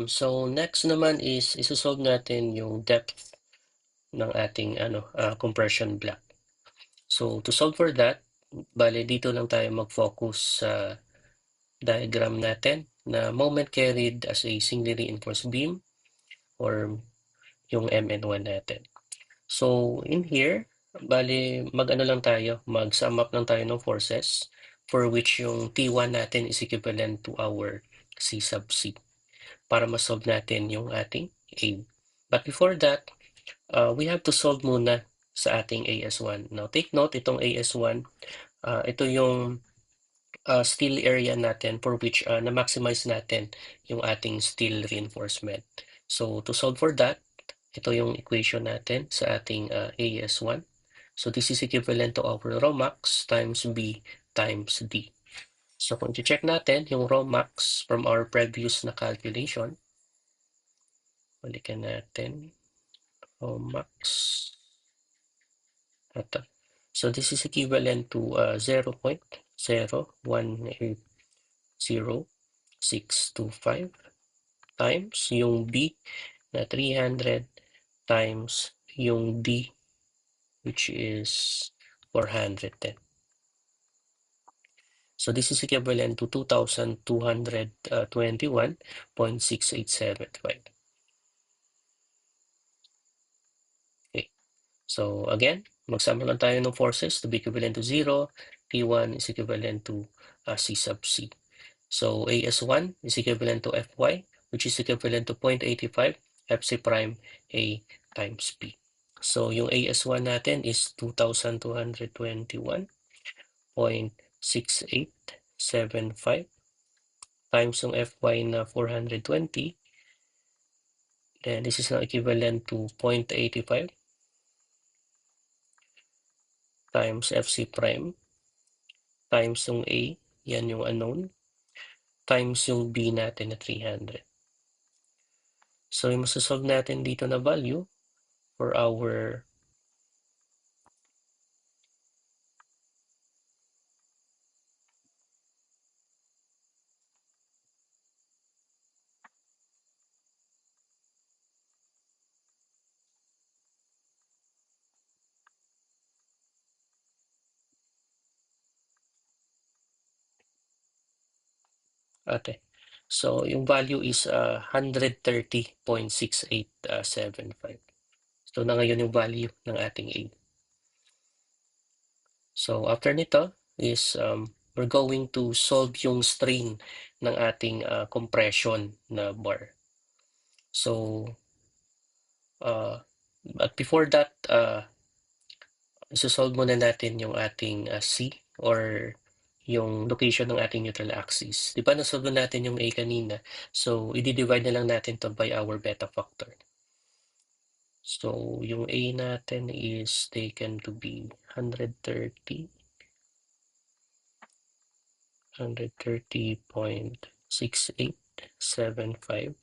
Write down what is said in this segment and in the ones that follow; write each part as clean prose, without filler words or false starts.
So next naman is isosolve natin yung depth ng ating compression block. So to solve for that, bale dito lang tayo mag-focus sa diagram natin na moment carried as a singly reinforced beam or yung MN1 natin. So in here, bale mag-ano lang tayo, mag-sum up lang tayo ng forces for which yung T1 natin is equivalent to our C sub C para ma-solve natin yung ating A. But before that, we have to solve muna sa ating AS1. Now take note, itong AS1, ito yung steel area natin for which na-maximize natin yung ating steel reinforcement. So to solve for that, ito yung equation natin sa ating AS1. So this is equivalent to our rho max times B times D. So kung i-check natin yung rho max from our previous na calculation, balikan natin, rho max, ito. So this is equivalent to 0.0180625 times yung B na 300 times yung D which is 410. So this is equivalent to 2,221.6875. Okay. So again, magsama lang tayo ng forces to be equivalent to 0. T1 is equivalent to C sub C. So AS1 is equivalent to Fy, which is equivalent to 0.85 Fc prime A times P. So yung AS1 natin is 2,221.6875 times yung Fy na 420. Then this is now equivalent to 0.85 times Fc prime times yung A, yan yung unknown, times yung B natin na 300. So yung masasolve natin dito na value for our So yung value is 130.6875. So na ngayon yung value ng ating A. So after nito is we're going to solve yung strain ng ating compression na bar. So but before that, isosolve muna natin yung ating C or yung location ng ating neutral axis. Di ba nasolve natin yung A kanina? So i-divide na lang natin to by our beta factor. So yung A natin is taken to be 130.6875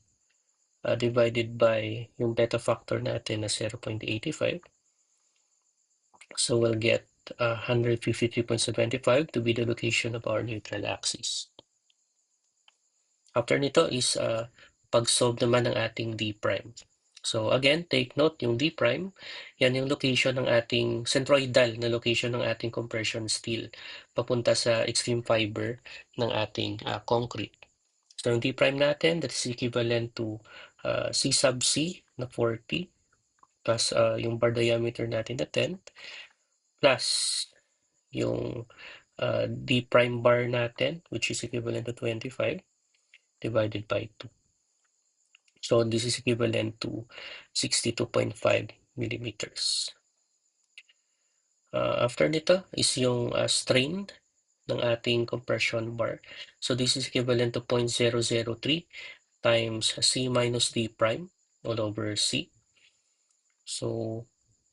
divided by yung beta factor natin na 0.85. So we'll get 153.75 to be the location of our neutral axis. After nito is pag-solve naman ng ating D prime. So again, take note yung D prime, yan yung location ng ating centroidal na location ng ating compression steel papunta sa extreme fiber ng ating concrete. So yung D prime natin, that is equivalent to C sub C na 40 plus yung bar diameter natin na 10 plus yung D prime bar natin which is equivalent to 25 divided by 2. So this is equivalent to 62.5 millimeters. After nito is yung strain ng ating compression bar. So this is equivalent to 0.003 times C minus D prime all over C. So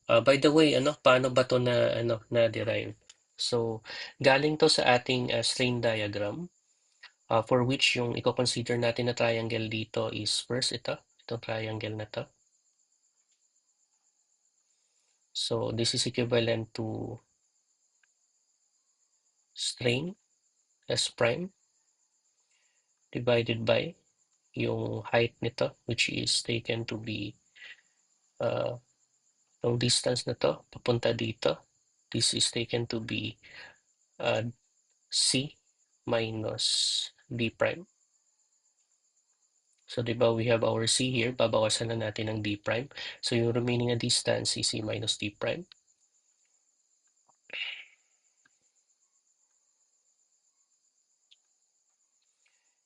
by the way, paano ba to na derive? So galing to sa ating strain diagram. For which yung i-consider natin na triangle dito is first itong triangle na to. So this is equivalent to strain S prime divided by yung height nito, which is taken to be yung distance na to papunta dito. This is taken to be C minus D prime. So, di ba, we have our C here. Babawasan na natin ng D prime. So, yung remaining na distance is C minus D prime.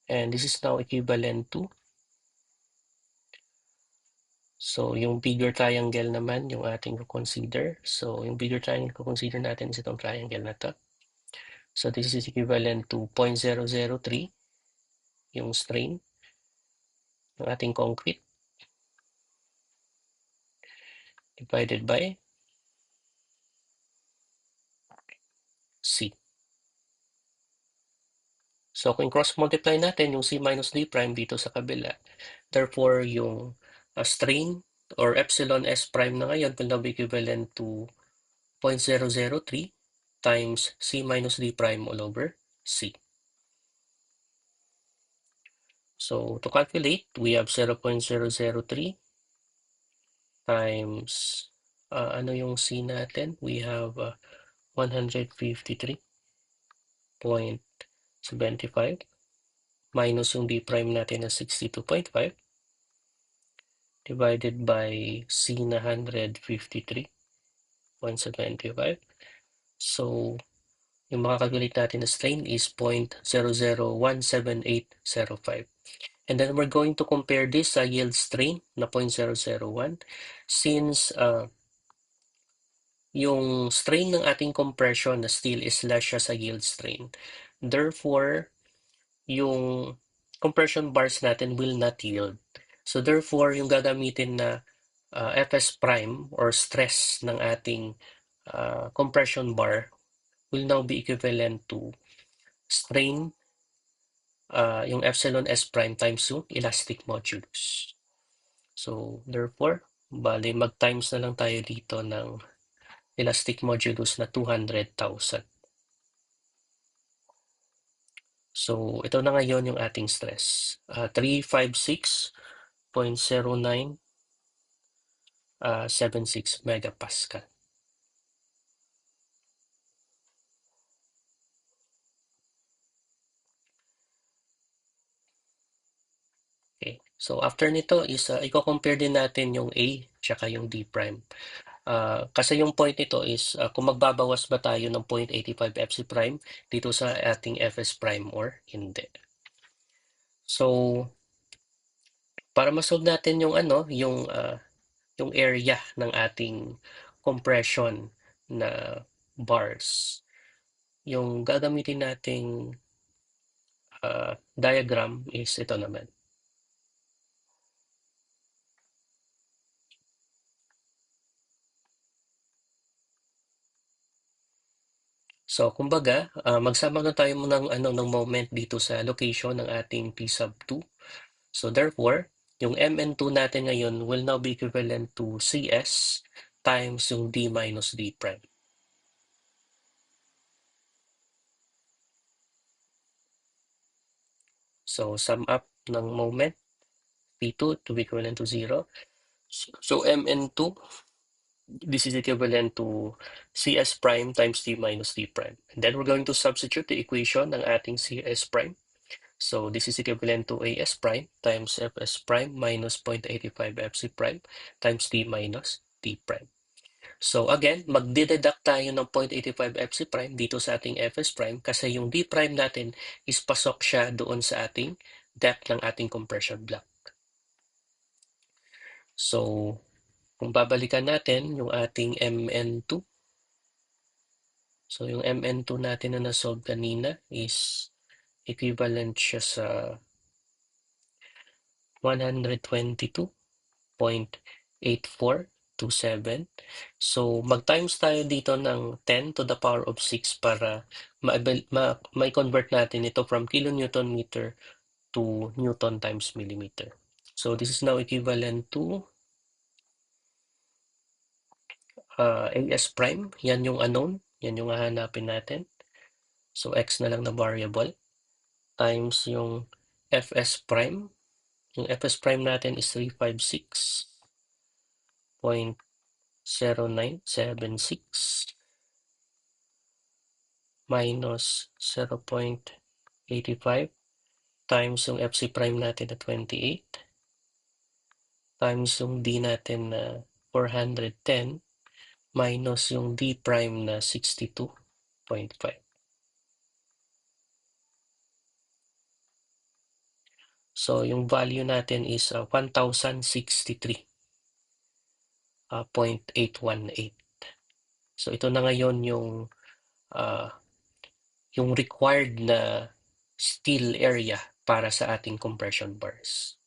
And this is now equivalent to, so yung bigger triangle naman yung ating consider. So, yung bigger triangle ko consider natin is itong triangle na to. So, this is equivalent to 0.003 yung strain ng ating concrete divided by C. So, kung cross-multiply natin yung C minus D prime dito sa kabila, therefore, yung strain or epsilon S prime na ngayon will now be equivalent to 0.003 times C minus D prime all over C. So, to calculate, we have 0.003 times, ano yung C natin? We have 153.75 minus yung D prime natin na 62.5 divided by C na 153.75. So, yung makakalculate natin na strain is 0.0017805. And then we're going to compare this sa yield strain na 0.001 since yung strain ng ating compression na steel is less siya sa yield strain. Therefore, yung compression bars natin will not yield. So therefore, yung gagamitin na Fs prime or stress ng ating compression bar will now be equivalent to strain yung epsilon S prime times yung elastic modulus. So therefore, bali mag-times na lang tayo dito ng elastic modulus na 200,000. So ito na ngayon yung ating stress. 356.0976 megapascal. Okay. So after nito is i-compare din natin yung A tsaka yung D prime. Kasi yung point nito is kung magbabawas ba tayo ng 0.85 Fc prime dito sa ating Fs prime or hindi. So para ma-solve natin yung yung area ng ating compression na bars, yung gagamitin nating diagram is ito naman. So, kumbaga, magsama na tayo ng moment dito sa location ng ating P sub 2. So, therefore, yung Mn2 natin ngayon will now be equivalent to Cs times yung D minus D prime. So, sum up ng moment, P2 to be equivalent to 0. So, Mn2, this is equivalent to Cs prime times D minus D prime. And then we're going to substitute the equation ng ating Cs prime. So this is equivalent to AS prime times Fs prime minus 0.85 Fc prime times D minus D prime. So again, magdideduct tayo ng 0.85 Fc prime dito sa ating Fs prime kasi yung D prime natin is pasok siya doon sa ating depth ng ating compression block. So kung babalikan natin yung ating Mn2, so yung Mn2 natin na nasolve kanina is equivalent siya sa 122.8427. So, mag-times tayo dito ng 10 to the power of 6 para ma-convert natin ito from kilonewton meter to newton times millimeter. So, this is now equivalent to AS prime. Yan yung unknown. Yan yung hahanapin natin. So, x na lang na variable times yung Fs prime Yung Fs prime natin is 356.0976 minus 0.85 times yung Fc prime natin na 28 times yung D natin na 410 minus yung D prime na 62.5. So yung value natin is 1,063.818. So ito na ngayon uh, yung required na steel area para sa ating compression bars.